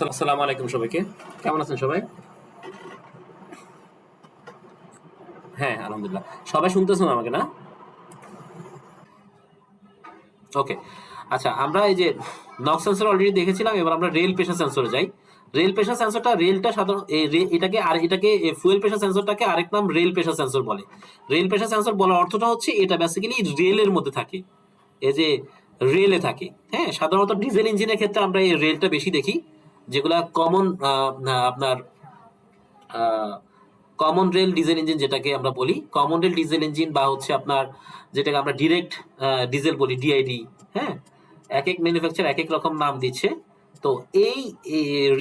আসসালামু আলাইকুম সবাইকে। কেমন আছেন সবাই? হ্যাঁ, আলহামদুলিল্লাহ। সবাই শুনতেছেন আমাকে না? ওকে। আচ্ছা, আমরা এই যে নক সেন্সর অলরেডি দেখেছিলাম, এবার আমরা রেল প্রেশার সেন্সরে যাই। রেল প্রেশার সেন্সরটা রেলটা সাধারণ এটাকে ফুয়েল প্রেশার সেন্সরটাকে আরেক নাম রেল প্রেশার সেন্সর বলে। রেল প্রেশার সেন্সর বলার অর্থটা হচ্ছে এটা বেসিক্যালি রেলের মধ্যে থাকে। এই যে রেলে থাকে, হ্যাঁ, সাধারণত ডিজেল ইঞ্জিনের ক্ষেত্রে আমরা এই রেলটা বেশি দেখি, যেগুলা কমন আপনার কমন রেল ডিজেল ইঞ্জিন যেটাকে আমরা বলি, কমন রেল ডিজেল ইঞ্জিন বা হচ্ছে আপনার যেটাকে আমরা ডিরেক্ট ডিজেল বলি, ডিআইডি। হ্যাঁ, এক এক ম্যানুফ্যাকচার এক এক রকম নাম দিচ্ছে। তো এই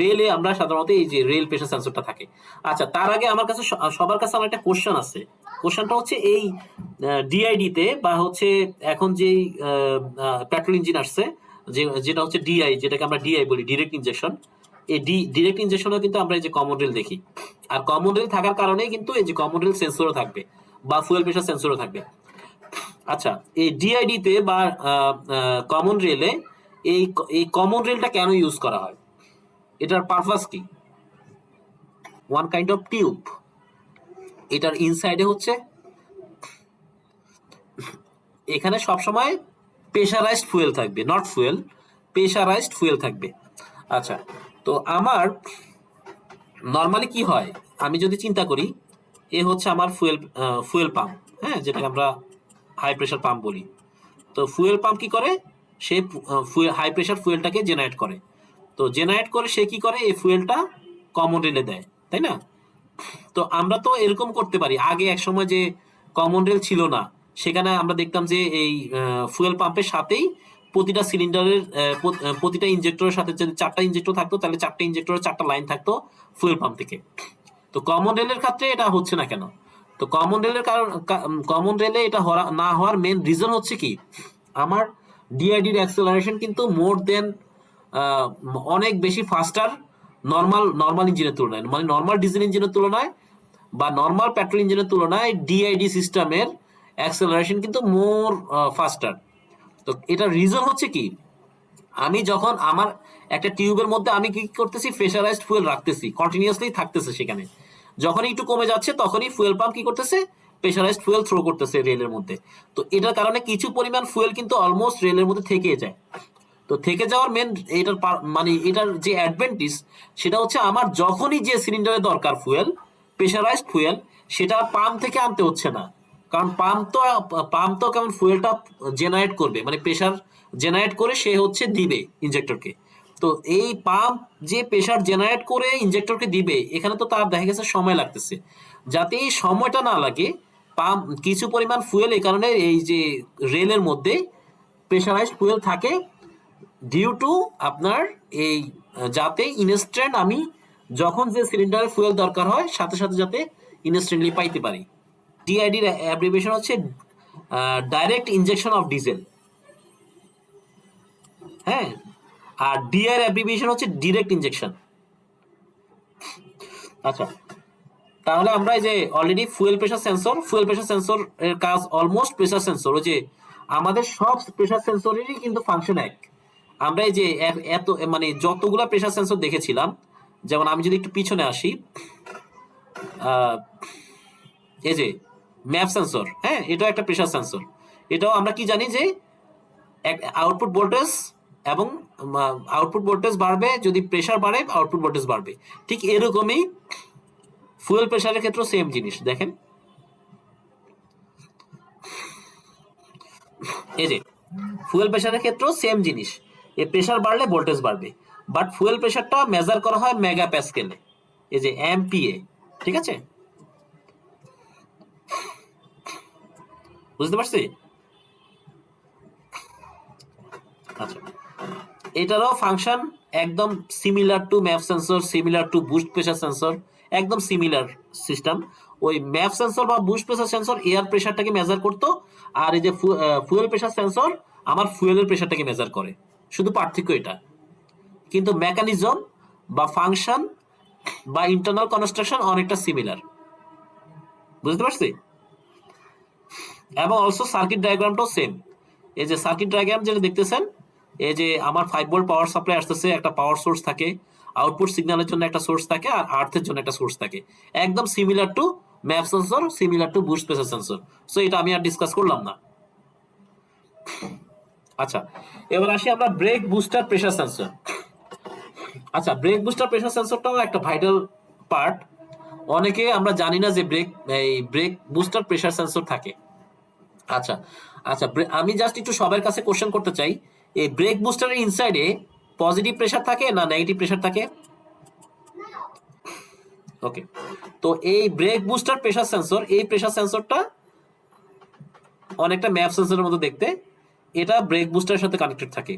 রেলে আমরা সাধারণত এই যে রেল প্রেশার সেন্সরটা থাকে। আচ্ছা, তার আগে আমার কাছে সবার কাছে আমার একটা কোশ্চেন আছে। কোশ্চেনটা হচ্ছে এই ডিআইডি তে বা হচ্ছে এখন যেই পেট্রোল ইঞ্জিন আসছে, যেটা হচ্ছে ডিআই, যেটাকে আমরা ডিআই বলি, ডিরেক্ট ইনজেকশন। এই ডিরেক্ট ইনজেকশনে কিন্তু আমরা এই যে কমন রেল দেখি। আর কমন রেল থাকার কারণেই কিন্তু এই যে কমন রেল সেন্সরও থাকবে বা ফুয়েল প্রেশার সেন্সরও থাকবে। আচ্ছা, এই ডিআইডি তে বা কমন রেলে এই এই কমন রেলটা কেন ইউজ করা হয়? এটার পারপাস কি? One kind of tube. এটার ইনসাইডে হচ্ছে, এখানে সবসময় প্রেশারাইজড ফুয়েল থাকবে, নট ফুয়েল, প্রেশারাইজড ফুয়েল থাকবে। আচ্ছা, তো আমার নর্মালি কি হয়, আমি যদি চিন্তা করি, এ হচ্ছে আমার ফুয়েল পাম্প, হ্যাঁ, যেটাকে আমরা হাই প্রেশার পাম্প বলি। তো ফুয়েল পাম্প কি করে, সে হাই প্রেশার ফুয়েলটাকে জেনারেট করে। তো জেনারেট করে সে কি করে, এই ফুয়েলটা কমন রেলে দেয়, তাই না? তো আমরা তো এরকম করতে পারি, আগে এক সময় যে কমন রেল ছিল না, সেখানে আমরা দেখতাম যে এই ফুয়েল পাম্পের সাথেই প্রতিটা সিলিন্ডারের প্রতিটা ইঞ্জেক্টরের সাথে যদি 4টা ইঞ্জেক্টর থাকতো, তাহলে 4টা ইঞ্জেক্টরের 4টা লাইন থাকতো ফুয়েল পাম্প থেকে। তো কমন রেলের ক্ষেত্রে এটা হচ্ছে না কেন? তো কমন রেলের কারণ, কমন রেলে এটা না হওয়ার মেন রিজন হচ্ছে কি, আমার ডিআইডির অ্যাক্সেলারেশন কিন্তু মোর দেন অনেক বেশি ফাস্টার নর্মাল নর্মাল ইঞ্জিনের তুলনায়, মানে নর্মাল ডিজেল ইঞ্জিনের তুলনায় বা নর্মাল পেট্রোল ইঞ্জিনের তুলনায় ডিআইডি সিস্টেমের অ্যাক্সেলারেশন কিন্তু মোর ফাস্টার। তো এটার রিজন হচ্ছে কি, আমি যখন আমার একটা টিউবের মধ্যে আমি কি করতেছি, প্রেশারাইজড ফুয়েল রাখতেছি, কন্টিনিউয়াসলি থাকতেছে সেখানে। যখনই একটু কমে যাচ্ছে তখনই ফুয়েল পাম্প কি করতেছে, প্রেশারাইজড ফুয়েল থ্রো করতেছে রেলের মধ্যে। তো এটার কারণে কিছু পরিমাণ ফুয়েল কিন্তু অলমোস্ট রেলের মধ্যে থেকে যায়। তো থেকে যাওয়ার মেন এটার মানে এটার যে অ্যাডভান্টেজ, সেটা হচ্ছে আমার যখনই যে সিলিন্ডারে দরকার ফুয়েল, প্রেশারাইজড ফুয়েল, সেটা পাম্প থেকে আনতে হচ্ছে না। কারণ পাম্প তো কেমন ফুয়েলটা জেনারেট করবে, মানে প্রেশার জেনারেট করে সে হচ্ছে দিবে ইনজেক্টরকে। তো এই পাম্প যে প্রেশার জেনারেট করে ইনজেক্টরকে দিবে, এখানে তো তার দেখা গেছে সময় লাগতেছে। যাতে এই সময়টা না লাগে, পাম্প কিছু পরিমাণ ফুয়েল এই কারণে এই যে রেলের মধ্যে প্রেশারাইজড ফুয়েল থাকে, ডিউ টু আপনার এই যাতে ইনস্ট্যান্ট আমি যখন যে সিলিন্ডারে ফুয়েল দরকার হয় সাথে সাথে যাতে ইনস্ট্যান্টলি পাইতে পারি। ডিআইডির অ্যাব্রিভিয়েশন হচ্ছে ডাইরেক্ট ইনজেকশন অফ ডিজেল। হ্যাঁ, আর ডিআর অ্যাব্রিভিয়েশন হচ্ছে ডিরেক্ট ইনজেকশন। আচ্ছা, তাহলে আমরা এই যে অলরেডি ফুয়েল প্রেশার সেন্সর এর কাজ অলমোস্ট প্রেশার সেন্সর, ওই যে আমাদের সব প্রেশার সেন্সরেরই কিন্তু ফাংশন এক। আমরা এই যে এত মানে যতগুলা প্রেশার সেন্সর দেখেছিলাম, যেমন আমি যদি একটু পিছনে আসি, আহ, এই যে ম্যাপ সেন্সর, হ্যাঁ, এটাও একটা প্রেশার সেন্সর। এটাও আমরা কি জানি যে আউটপুট ভোল্টেজ এবং আউটপুট ভোল্টেজ বাড়বে যদি প্রেশার বাড়ে, আউটপুট ভোল্টেজ বাড়বে। ঠিক এরকমই ফুয়েল প্রেশারের ক্ষেত্রে সেম জিনিস দেখেন, এই যে ফুয়েল প্রেশারের ক্ষেত্রেও সেম জিনিস, এ প্রেশার বাড়লে ভোল্টেজ বাড়বে। বাট ফুয়েল প্রেশারটা মেজার করা হয় মেগা প্যাসকেলে, এই যে এমপিএ। ঠিক আছে, বুঝতে পারছি? আচ্ছা, এটারও ফাংশন একদম similar to map sensor, similar to boost pressure sensor, একদম সিমিলার সিস্টেম। ওই ম্যাপ সেন্সর বা বুস্ট প্রেশার সেন্সর এয়ার প্রেশারটাকে মেজার করতো, আর এই যে ফুয়েল প্রেশার সেন্সর আমার ফুয়েলের প্রেশারটাকে মেজার করে। শুধু পার্থক্য এটা, কিন্তু মেকানিজম বা ফাংশন বা ইন্টারনাল কনস্ট্রাকশন অনেকটা সিমিলার। বুঝতে পারছি? এবং অলসো সার্কিট ডায়াগ্রামটাও সেম। এই যে সার্কিট ডায়াগ্রাম যেটা দেখতেছেন, এই যে আমার 5 ভোল্ট পাওয়ার সাপ্লাই আসতেছে, একটা পাওয়ার সোর্স থাকে, আউটপুট সিগন্যালের জন্য একটা সোর্স থাকে আর আর্থের জন্য একটা সোর্স থাকে, একদম similar to map sensor, similar to boost pressure sensor. So এটা আমি আর ডিসকাস করলাম না। আচ্ছা, এবার আসি আমরা ব্রেক বুস্টার প্রেসার সেন্সর। আচ্ছা, ব্রেক বুস্টার প্রেসার সেন্সরটাও একটা ভাইটাল পার্ট। অনেকে আমরা জানি না যে ব্রেক বুস্টার প্রেসার সেন্সর থাকে। আচ্ছা আচ্ছা, আমি জাস্ট একটু সবার কাছে কোশ্চেন করতে চাই, এই ব্রেক বুস্টারের ইনসাইডে পজিটিভ প্রেসার থাকে না নেগেটিভ প্রেসার থাকে? ওকে, তো এই ব্রেক বুস্টার প্রেসার সেন্সর, এই প্রেসার সেন্সরটা অনেকটা ম্যাপ সেন্সরের মতো দেখতে, এটা ব্রেক বুস্টারের সাথে কানেক্টেড থাকে।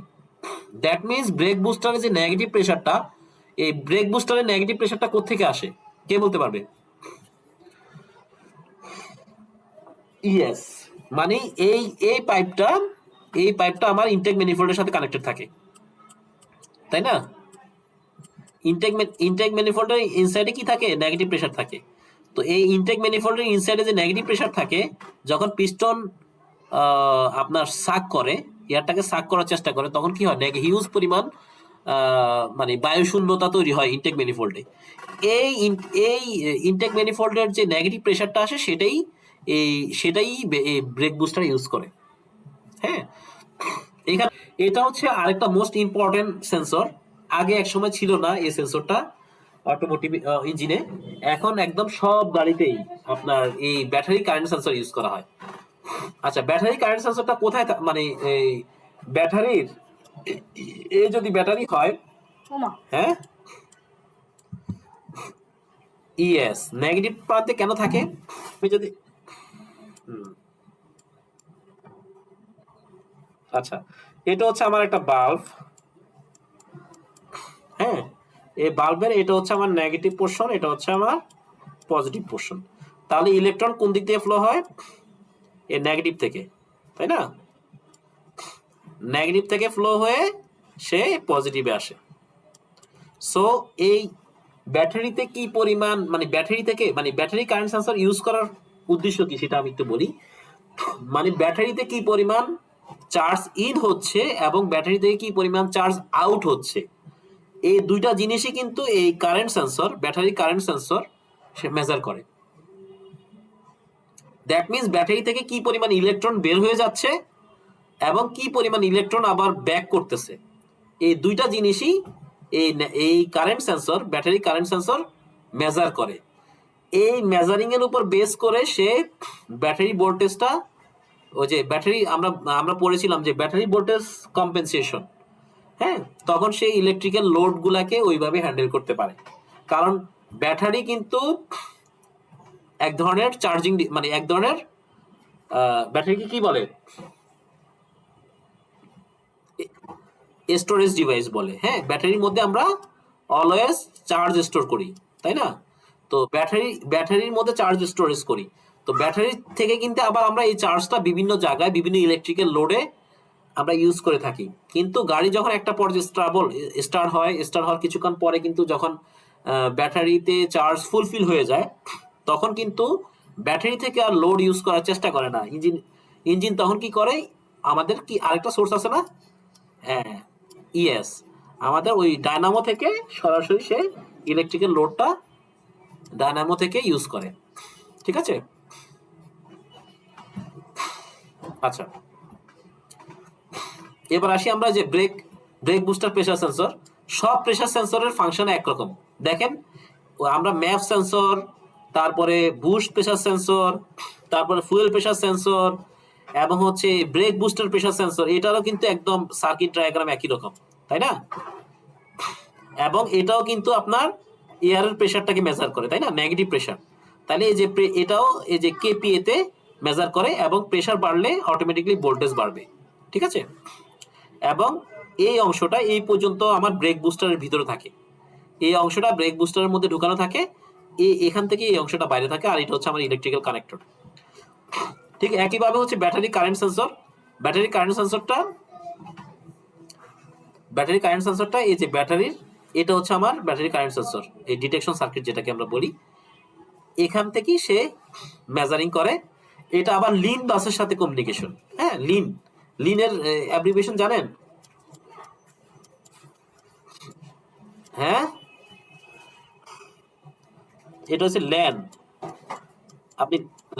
দ্যাট মিনস ব্রেক বুস্টারের যে নেগেটিভ প্রেসারটা, এই ব্রেক বুস্টারের নেগেটিভ প্রেসারটা কোত্থেকে আসে কে বলতে পারবে? ইয়েস, মানে এই এই পাইপটা, এই পাইপটা আমার ইনটেক ম্যানিফোল্ডের সাথে কানেক্টেড থাকে, তাই না? ইনটেক ম্যানিফোল্ডের ইনসাইডে কি থাকে? নেগেটিভ প্রেসার থাকে। তো এই ইনটেক ম্যানিফোল্ডের ইনসাইডে যে নেগেটিভ প্রেসার থাকে, যখন পিস্টন আপনার সাক করে, এয়ারটাকে সাক করার চেষ্টা করে, তখন কি হয়? হিউজ পরিমাণ মানে বায়ু শূন্যতা তৈরি হয় ইনটেক ম্যানিফোল্ডে। এই এই ইনটেক ম্যানিফোল্ডের যে নেগেটিভ প্রেসারটা আসে, সেটাই ব্রেক বুস্টার ইউজ করে। হ্যাঁ, এখানে এটা হচ্ছে আরেকটা মোস্ট ইম্পর্টেন্ট সেন্সর। আগে এক সময় ছিল না এই সেন্সরটা অটোমোটিভ ইঞ্জিনে, এখন একদম সব গাড়িতেই আপনার এই ব্যাটারি কারেন্ট সেন্সর ইউজ করা হয়। আচ্ছা, ব্যাটারি কারেন্ট সেন্সরটা কোথায় মানে এই ব্যাটারির, এই যদি ব্যাটারি হয়, হ্যাঁ, ইয়েস, নেগেটিভ প্রান্তে কেন থাকে? আমি যদি আচ্ছা, এটা হচ্ছে আমার একটা বাল্ব, হ্যাঁ, এই বাল্বের এটা হচ্ছে আমার নেগেটিভ পোর্শন, এটা হচ্ছে আমার পজিটিভ পোর্শন। তাহলে ইলেকট্রন কোন দিক দিয়ে ফ্লো হয়? এই নেগেটিভ থেকে, তাই না? নেগেটিভ থেকে ফ্লো হয়ে সে পজিটিভে আসে। সো এই ব্যাটারিতে কি পরিমাণ, মানে ব্যাটারি থেকে, মানে ব্যাটারি কারেন্ট সেন্সর ইউজ করার উদ্দেশ্য কি সেটা আমি একটু বলি। মানে ব্যাটারিতে কি পরিমাণ চার্জ ইন হচ্ছে এবং ব্যাটারি থেকে কি পরিমাণ চার্জ আউট হচ্ছে, এই দুইটা জিনিসই কিন্তু এই current sensor, battery current sensor সে মেজার করে। দ্যাট মিনস ব্যাটারি থেকে কি পরিমাণ ইলেকট্রন বের হয়ে যাচ্ছে এবং কি পরিমাণ ইলেকট্রন আবার ব্যাক করতেছে, এই দুইটা জিনিসই এই current sensor, battery current sensor measure করে। এই মেজারিং এর উপর বেস করে সে ব্যাটারি ভোল্টেজটা, ওই যে ব্যাটারি আমরা পড়েছিলাম যে ব্যাটারি ভোল্টেজ কম্পেনসেশন, হ্যাঁ, তখন সেই ইলেকট্রিক্যাল লোড গুলাকে ওইভাবে হ্যান্ডেল করতে পারে। কারণ ব্যাটারি কিন্তু এক ধরনের চার্জিং, মানে এক ধরনের ব্যাটারিকে কি বলে? স্টোরেজ ডিভাইস বলে। হ্যাঁ, ব্যাটারির মধ্যে আমরা অলওয়েজ চার্জ স্টোর করি, তাই না? তো ব্যাটারির মধ্যে চার্জ স্টোরেজ করি। তো ব্যাটারি থেকে কিন্তু আবার আমরা এই চার্জটা বিভিন্ন জায়গায়, বিভিন্ন ইলেকট্রিক্যাল লোডে আমরা ইউজ করে থাকি। কিন্তু গাড়ি যখন একটা পর্যায়ে স্টার্ট হওয়ার কিছুক্ষণ পরে কিন্তু যখন ব্যাটারিতে চার্জ ফুলফিল হয়ে যায়, তখন কিন্তু ব্যাটারি থেকে আর লোড ইউজ করার চেষ্টা করে না ইঞ্জিন তখন কি করে? আমাদের কি আরেকটা সোর্স আছে না? হ্যাঁ, ইয়েস, আমাদের ওই ডায়নামো থেকে সরাসরি সে ইলেকট্রিক্যাল লোডটা ডায়নামো থেকে ইউজ করে। ঠিক আছে? আচ্ছা, এবার আসি আমরা যে ব্রেক বুস্টার প্রেসার সেন্সর। সব প্রেসার সেন্সরের ফাংশন একরকম। দেখেন, আমরা ম্যাপ সেন্সর, তারপরে বুস্ট প্রেসার সেন্সর, তারপরে ফুয়েল প্রেসার সেন্সর এবং হচ্ছে ব্রেক বুস্টার প্রেসার সেন্সর, এটারও কিন্তু একদম সার্কিট ডায়াগ্রাম একই রকম, তাই না? এবং এটাও কিন্তু আপনার এয়ারের প্রেসারটাকে মেজার করে, তাই না? Negative pressure. তাহলে এই যে এটাও এই যে কেপিএ তে মেজার করে এবং প্রেসার বাড়লে অটোমেটিকলি ভোল্টেজ বাড়বে। ঠিক আছে? এবং এই অংশটা এই পর্যন্ত আমার ব্রেক বুস্টারের ভিতরে থাকে, এই অংশটা ব্রেক বুস্টারের মধ্যে ঢুকানো থাকে, এখান থেকে এই অংশটা বাইরে থাকে, আর এটা হচ্ছে আমার ইলেকট্রিক্যাল কানেক্টর। ঠিক একইভাবে হচ্ছে battery current sensor. Battery current সেন্সরটা এই যে ব্যাটারির, এটা হচ্ছে আমার ব্যাটারি কারেন্ট সেন্সর, এই ডিটেকশন সার্কিট যেটাকে আমরা বলি, এখান থেকেই সে মেজারিং করে। এটা আবার লিন বাসের সাথে কমিউনিকেশন। হ্যাঁ, লিনের অ্যাব্রিভিয়েশন জানেন? হ্যাঁ, এটা হচ্ছে ল্যান, আপনি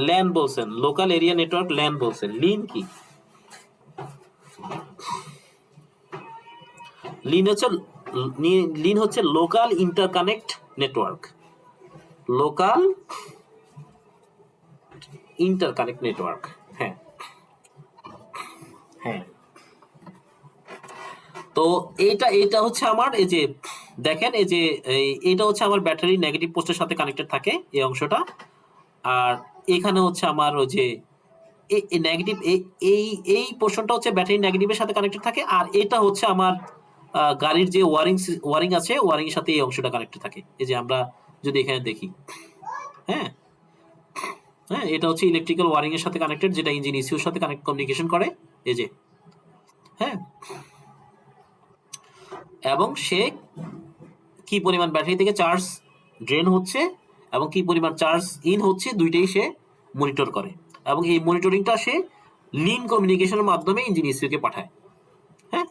ল্যান বলছেন, লোকাল এরিয়া নেটওয়ার্ক ল্যান বলছেন। লিন কি? লিন হচ্ছে লিন হচ্ছে local interconnect network, local interconnect network. হ্যাঁ হ্যাঁ, তো এইটা হচ্ছে আমার এই যে দেখেন এই যে এইটা হচ্ছে আমার ব্যাটারি নেগেটিভ পোস্টের সাথে কানেক্টেড থাকে এই অংশটা, আর এখানে হচ্ছে আমার ওই যে নেগেটিভ এই এই পোর্শনটা হচ্ছে ব্যাটারি নেগেটিভের সাথে কানেক্টেড থাকে, আর এটা হচ্ছে আমার গাড়ির যে ওয়ারিং আছে ওয়ারিং এর সাথে এই অংশটা কানেক্টেড থাকে। এই যে আমরা যদি এখানে দেখি, হ্যাঁ হ্যাঁ, এটা হচ্ছে ইলেকট্রিক্যাল ওয়ারিং এর সাথে কানেক্টেড, যেটা ইঞ্জিন ইসিউর সাথে কমিউনিকেশন করে। এই যে, হ্যাঁ, এবং সে কি পরিমাণ ব্যাটারি থেকে চার্জ ড্রেন হচ্ছে এবং কি পরিমাণ চার্জ ইন হচ্ছে, দুইটাই সে মনিটর করে, এবং এই মনিটরিংটা সে লিন কমিউনিকেশনের মাধ্যমে ইঞ্জিন ইসিউকে পাঠায়। হ্যাঁ,